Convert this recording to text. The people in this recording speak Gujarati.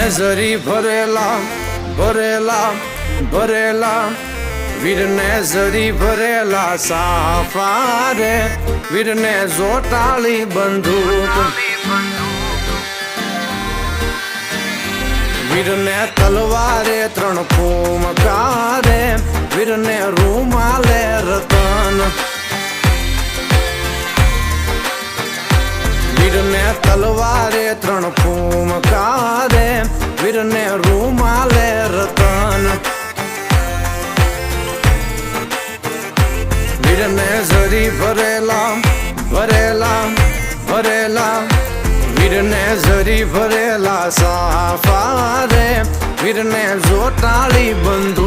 જરી ભરેલા ભરેલા ભરેલા વીરને જરી ભરેલા સાફા રે વીરને જોટાળી બંદૂક વીરને તલવારે 3 ફૂમકા રે વીરને રૂમાલે રતન વીરને તલવારે 3 ફૂમકા રે વીરને રૂમાલે રતન વીરને જરી ભરેલા ભરેલા ભરેલા વીરને જરી ભરેલા સાફા રે વીરને જોટાળી બંધુ